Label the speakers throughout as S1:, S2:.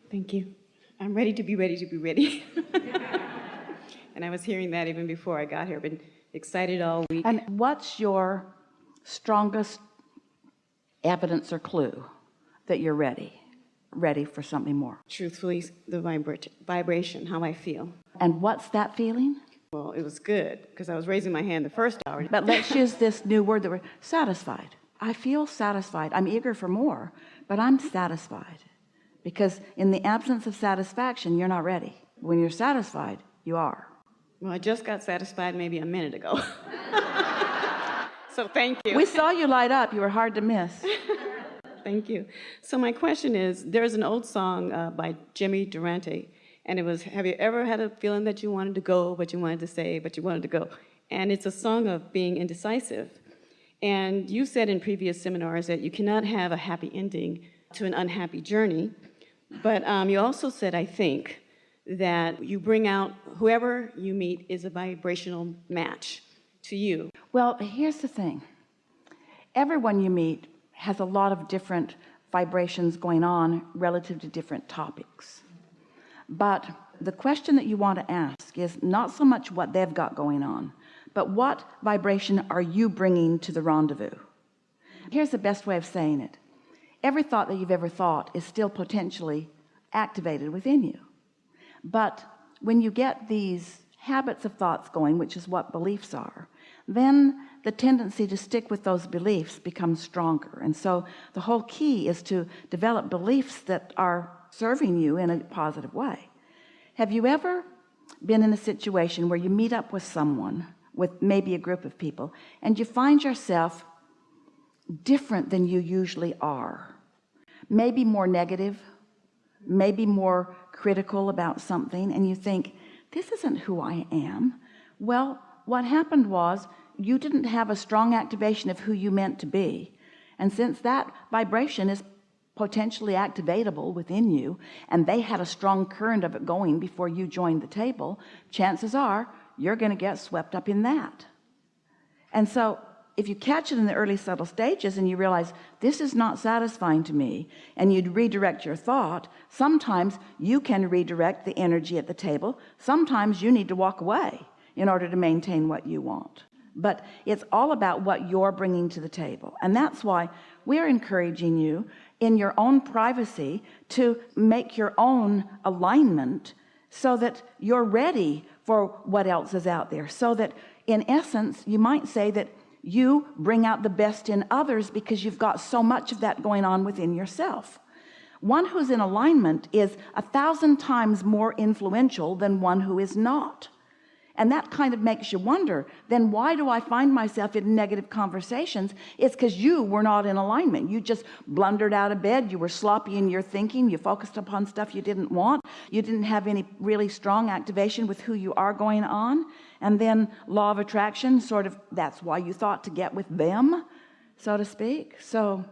S1: Thank you. I'm ready to be ready to be ready. And I was hearing that even before I got here. I've been excited all week.
S2: And what's your strongest evidence or clue that you're ready for something more?
S1: Truthfully, the vibration, how I feel.
S2: And what's that feeling?
S1: Well, it was good because I was raising my hand the first hour.
S2: But let's use this new word that we're satisfied. I feel satisfied. I'm eager for more, but I'm satisfied. Because in the absence of satisfaction, you're not ready. When you're satisfied, you are.
S1: Well, I just got satisfied maybe a minute ago. So thank you.
S2: We saw you light up. You were hard to miss.
S1: Thank you. So my question is, there's an old song by Jimmy Durante, and it was, have you ever had a feeling that you wanted to go, but you wanted to stay, but you wanted to go? And it's a song of being indecisive. And you said in previous seminars that you cannot have a happy ending to an unhappy journey. But you also said, I think, that you bring out whoever you meet is a vibrational match to you.
S2: Well, here's the thing. Everyone you meet has a lot of different vibrations going on relative to different topics. But the question that you want to ask is not so much what they've got going on, but what vibration are you bringing to the rendezvous? Here's the best way of saying it. Every thought that you've ever thought is still potentially activated within you. But when you get these habits of thoughts going, which is what beliefs are, then the tendency to stick with those beliefs becomes stronger. And so the whole key is to develop beliefs that are serving you in a positive way. Have you ever been in a situation where you meet up with someone, with maybe a group of people, and you find yourself different than you usually are? Maybe more negative, maybe more critical about something, and you think, this isn't who I am. Well, what happened was you didn't have a strong activation of who you meant to be. And since that vibration is potentially activatable within you, and they had a strong current of it going before you joined the table, chances are you're going to get swept up in that. And so if you catch it in the early subtle stages and you realize this is not satisfying to me, and you'd redirect your thought, sometimes you can redirect the energy at the table. Sometimes you need to walk away in order to maintain what you want. But it's all about what you're bringing to the table. And that's why we're encouraging you in your own privacy to make your own alignment so that you're ready for what else is out there. So that in essence, you might say that you bring out the best in others because you've got so much of that going on within yourself. One who's in alignment is 1,000 times more influential than one who is not. And that kind of makes you wonder, then why do I find myself in negative conversations? It's because you were not in alignment. You just blundered out of bed. You were sloppy in your thinking. You focused upon stuff you didn't want. You didn't have any really strong activation with who you are going on. And then law of attraction, sort of, that's why you thought to get with them, so to speak. So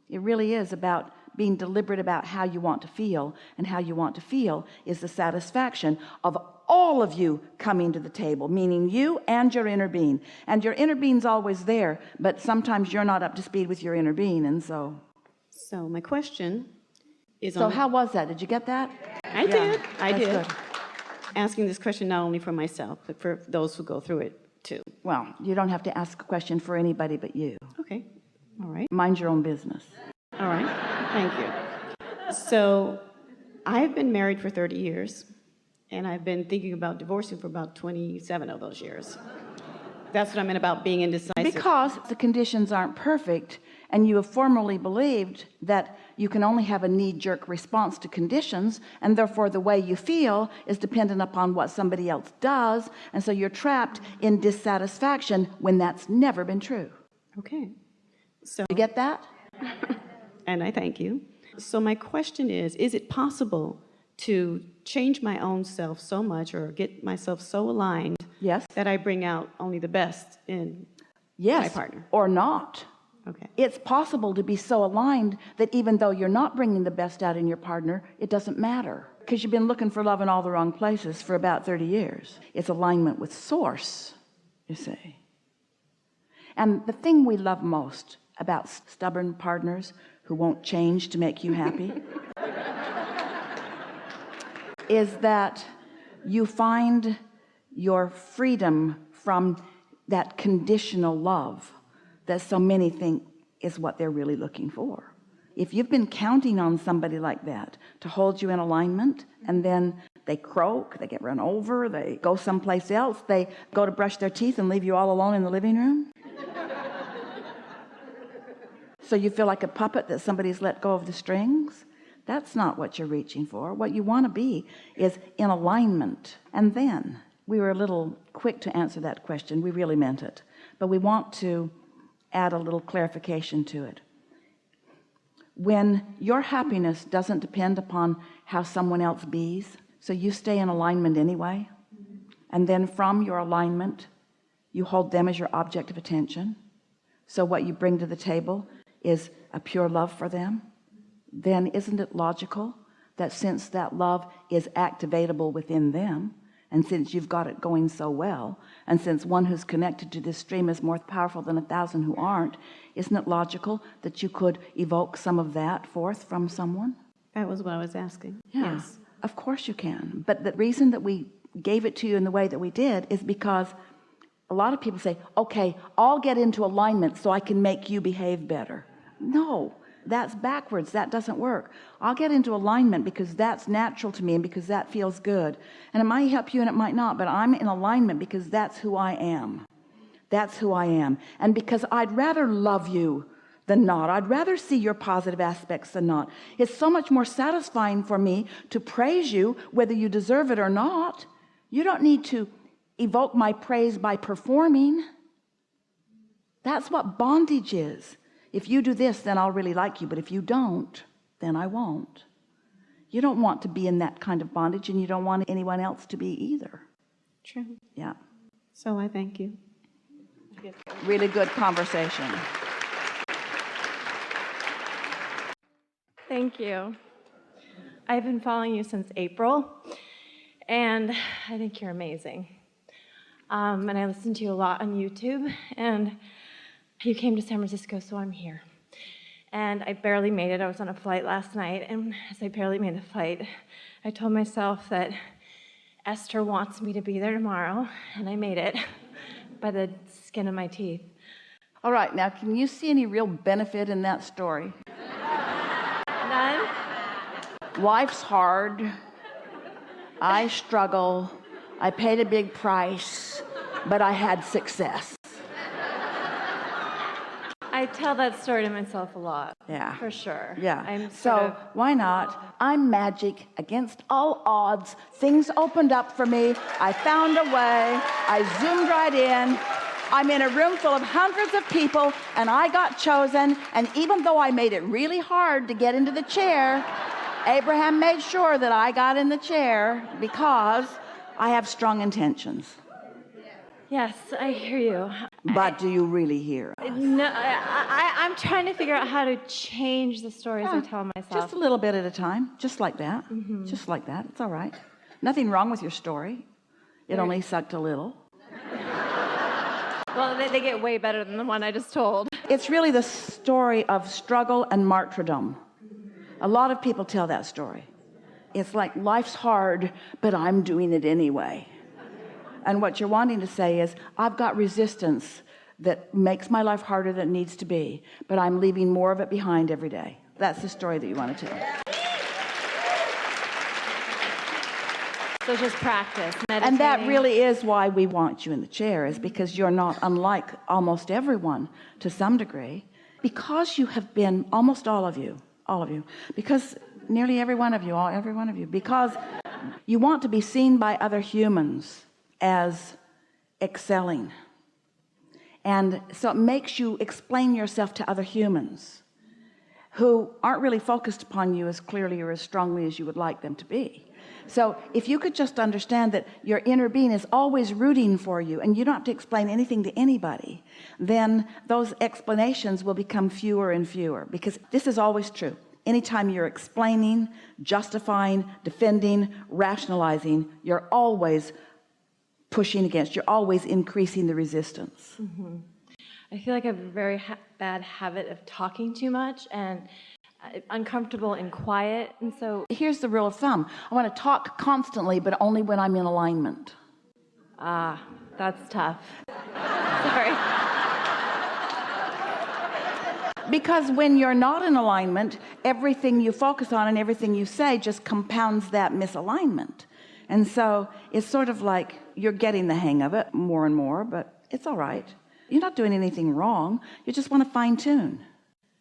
S2: it really is about being deliberate about how you want to feel, and how you want to feel is the satisfaction of all of you coming to the table, meaning you and your inner being. And your inner being's always there, but sometimes you're not up to speed with your inner being. And so
S1: my question is
S2: so how was that? Did you get that?
S1: I did.
S2: Good.
S1: Asking this question not only for myself, but for those who go through it too.
S2: Well, you don't have to ask a question for anybody but you.
S1: Okay. All right.
S2: Mind your own business.
S1: All right. Thank you. So I've been married for 30 years, and I've been thinking about divorcing for about 27 of those years. That's what I meant about being indecisive.
S2: Because the conditions aren't perfect, and you have formerly believed that you can only have a knee-jerk response to conditions, and therefore the way you feel is dependent upon what somebody else does, and so you're trapped in dissatisfaction when that's never been true.
S1: Okay. So
S2: You get that?
S1: And I thank you. So my question is it possible to change my own self so much, or get myself so aligned,
S2: Yes.
S1: that I bring out only the best in
S2: Yes.
S1: my partner?
S2: Or not.
S1: Okay.
S2: It's possible to be so aligned that even though you're not bringing the best out in your partner, it doesn't matter, because you've been looking for love in all the wrong places for about 30 years. It's alignment with source, you see. And the thing we love most about stubborn partners who won't change to make you happy is that you find your freedom from that conditional love that so many think is what they're really looking for. If you've been counting on somebody like that to hold you in alignment, and then they croak, they get run over, they go someplace else, they go to brush their teeth and leave you all alone in the living room, so you feel like a puppet that somebody's let go of the strings, that's not what you're reaching for. What you want to be is in alignment. And then we were a little quick to answer that question. We really meant it, but we want to add a little clarification to it. When your happiness doesn't depend upon how someone else bees, so you stay in alignment anyway, and then from your alignment you hold them as your object of attention, so what you bring to the table is a pure love for them, then isn't it logical that since that love is activatable within them, and since you've got it going so well, and since one who's connected to this stream is more powerful than 1,000 who aren't, isn't it logical that you could evoke some of that forth from someone?
S1: That was what I was asking.
S2: Yeah,
S1: Yes.
S2: of course you can. But the reason that we gave it to you in the way that we did is because a lot of people say, okay, I'll get into alignment so I can make you behave better. No, that's backwards. That doesn't work. I'll get into alignment because that's natural to me and because that feels good. And it might help you and it might not, but I'm in alignment because that's who I am. That's who I am. And because I'd rather love you than not. I'd rather see your positive aspects than not. It's so much more satisfying for me to praise you whether you deserve it or not. You don't need to evoke my praise by performing. That's what bondage is. If you do this, then I'll really like you. But if you don't, then I won't. You don't want to be in that kind of bondage, and you don't want anyone else to be either.
S1: True.
S2: Yeah.
S1: So I thank you.
S2: Really good conversation.
S3: Thank you. I've been following you since April, and I think you're amazing. And I listen to you a lot on YouTube, and you came to San Francisco, so I'm here. And I barely made it. I was on a flight last night, and as I barely made the flight, I told myself that Esther wants me to be there tomorrow, and I made it by the skin of my teeth.
S2: All right, now can you see any real benefit in that story?
S3: None?
S2: Life's hard. I struggle. I paid a big price, but I had success.
S3: I tell that story to myself a lot.
S2: Yeah.
S3: For sure.
S2: Yeah. So why not? I'm magic against all odds. Things opened up for me. I found a way. I zoomed right in. I'm in a room full of hundreds of people, and I got chosen. And even though I made it really hard to get into the chair, Abraham made sure that I got in the chair because I have strong intentions.
S3: Yes, I hear you.
S2: But do you really hear us?
S3: No, I'm trying to figure out how to change the stories I tell myself.
S2: Just a little bit at a time, just like that. Just like that. It's all right. Nothing wrong with your story. It only sucked a little.
S3: Well, they get way better than the one I just told.
S2: It's really the story of struggle and martyrdom. A lot of people tell that story. It's like life's hard, but I'm doing it anyway. And what you're wanting to say is, I've got resistance that makes my life harder than it needs to be, but I'm leaving more of it behind every day. That's the story that you want to tell.
S3: So just practice, meditating.
S2: And that really is why we want you in the chair, is because you're not unlike almost everyone to some degree, because you have been, almost all of you, because nearly every one of you, because you want to be seen by other humans as excelling. And so it makes you explain yourself to other humans who aren't really focused upon you as clearly or as strongly as you would like them to be. So if you could just understand that your inner being is always rooting for you and you don't have to explain anything to anybody, then those explanations will become fewer and fewer, because this is always true. Anytime you're explaining, justifying, defending, rationalizing, you're always pushing against, you're always increasing the resistance.
S3: I feel like I have a very bad habit of talking too much, and uncomfortable in quiet. And so
S2: Here's the rule of thumb. I want to talk constantly, but only when I'm in alignment.
S3: that's tough. Sorry.
S2: Because when you're not in alignment, everything you focus on and everything you say just compounds that misalignment. And so it's sort of like you're getting the hang of it more and more, but it's all right. You're not doing anything wrong. You just want to fine tune.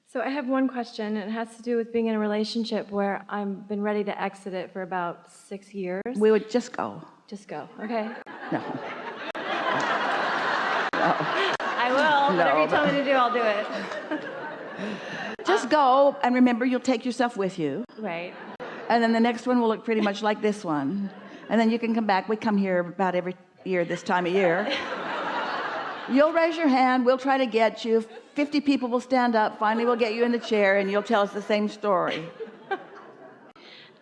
S3: So I have one question, and it has to do with being in a relationship where I've been ready to exit it for about 6 years.
S2: We would just go.
S3: Just go, okay?
S2: No.
S3: I will. Whatever you tell me to do, I'll do it.
S2: Just go, and remember, you'll take yourself with you.
S3: Right.
S2: And then the next one will look pretty much like this one. And then you can come back. We come here about every year this time of year. You'll raise your hand. We'll try to get you. 50 people will stand up. Finally, we'll get you in the chair, and you'll tell us the same story.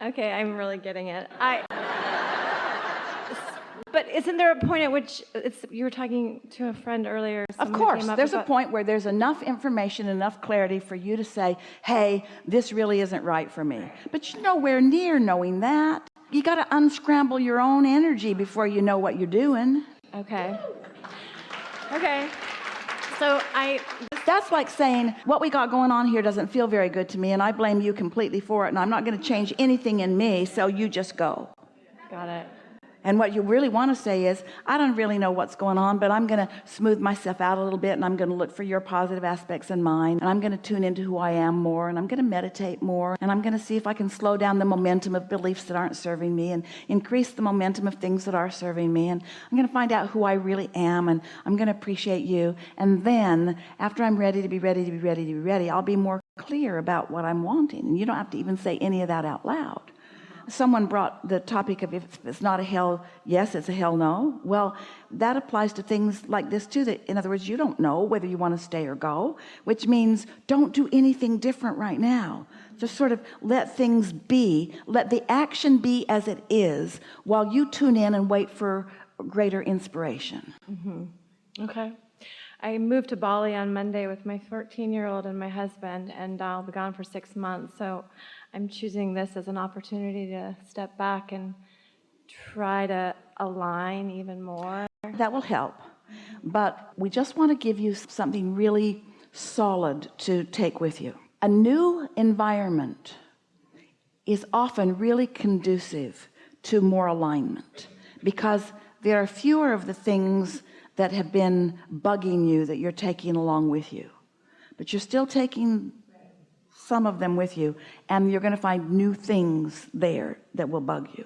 S3: Okay, I'm really getting it. But isn't there a point at which you were talking to a friend earlier?
S2: Of course, there's a point where there's enough information, enough clarity for you to say, hey, this really isn't right for me. But you're nowhere near knowing that. You got to unscramble your own energy before you know what you're doing.
S3: Okay. So
S2: That's like saying, what we got going on here doesn't feel very good to me, and I blame you completely for it, and I'm not going to change anything in me, so you just go.
S3: Got it.
S2: And what you really want to say is, I don't really know what's going on, but I'm going to smooth myself out a little bit, and I'm going to look for your positive aspects in mine, and I'm going to tune into who I am more, and I'm going to meditate more, and I'm going to see if I can slow down the momentum of beliefs that aren't serving me and increase the momentum of things that are serving me, and I'm going to find out who I really am, and I'm going to appreciate you. And then after I'm ready to be ready, I'll be more clear about what I'm wanting. And you don't have to even say any of that out loud. Someone brought the topic of if it's not a hell yes, it's a hell no. Well, that applies to things like this too, that in other words, you don't know whether you want to stay or go, which means don't do anything different right now. Just sort of let things be, let the action be as it is while you tune in and wait for greater inspiration.
S3: Mm-hmm. Okay. I moved to Bali on Monday with my 13-year-old and my husband, and I'll be gone for 6 months. So I'm choosing this as an opportunity to step back and try to align even more.
S2: That will help. But we just want to give you something really solid to take with you. A new environment is often really conducive to more alignment because there are fewer of the things that have been bugging you that you're taking along with you, but you're still taking some of them with you, and you're going to find new things there that will bug you.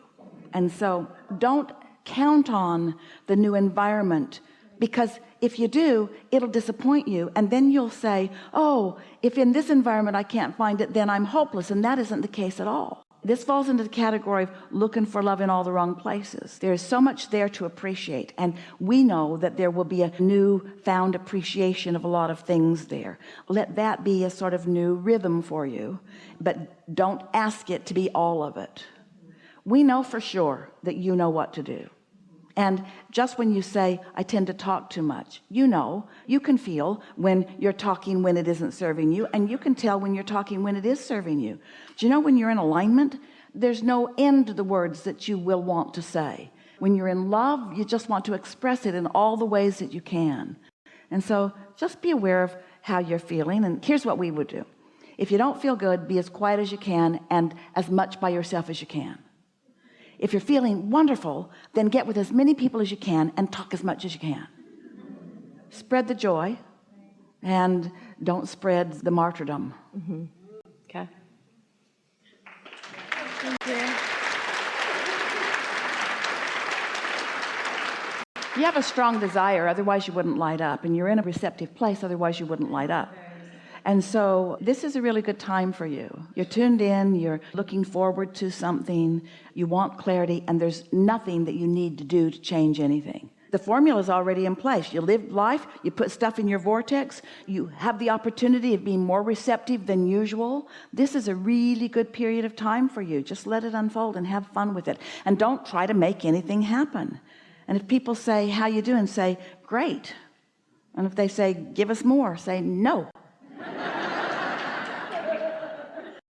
S2: And so don't count on the new environment, because if you do, it'll disappoint you, and then you'll say, oh, if in this environment I can't find it, then I'm hopeless. And that isn't the case at all. This falls into the category of looking for love in all the wrong places. There is so much there to appreciate, and we know that there will be a new found appreciation of a lot of things there. Let that be a sort of new rhythm for you, but don't ask it to be all of it. We know for sure that you know what to do. And just when you say, I tend to talk too much, you know, you can feel when you're talking when it isn't serving you, and you can tell when you're talking when it is serving you. Do you know when you're in alignment, there's no end to the words that you will want to say. When you're in love, you just want to express it in all the ways that you can. And so just be aware of how you're feeling. And here's what we would do. If you don't feel good, be as quiet as you can and as much by yourself as you can. If you're feeling wonderful, then get with as many people as you can and talk as much as you can. Spread the joy and don't spread the martyrdom.
S3: Mm-hmm. Okay. Thank you.
S2: You have a strong desire, otherwise you wouldn't light up. And you're in a receptive place, otherwise you wouldn't light up. And so this is a really good time for you. You're tuned in, you're looking forward to something, you want clarity, and there's nothing that you need to do to change anything. The formula is already in place. You live life, you put stuff in your vortex, you have the opportunity of being more receptive than usual. This is a really good period of time for you. Just let it unfold and have fun with it. And don't try to make anything happen. And if people say, how you doing? Say, great. And if they say, give us more, say, no.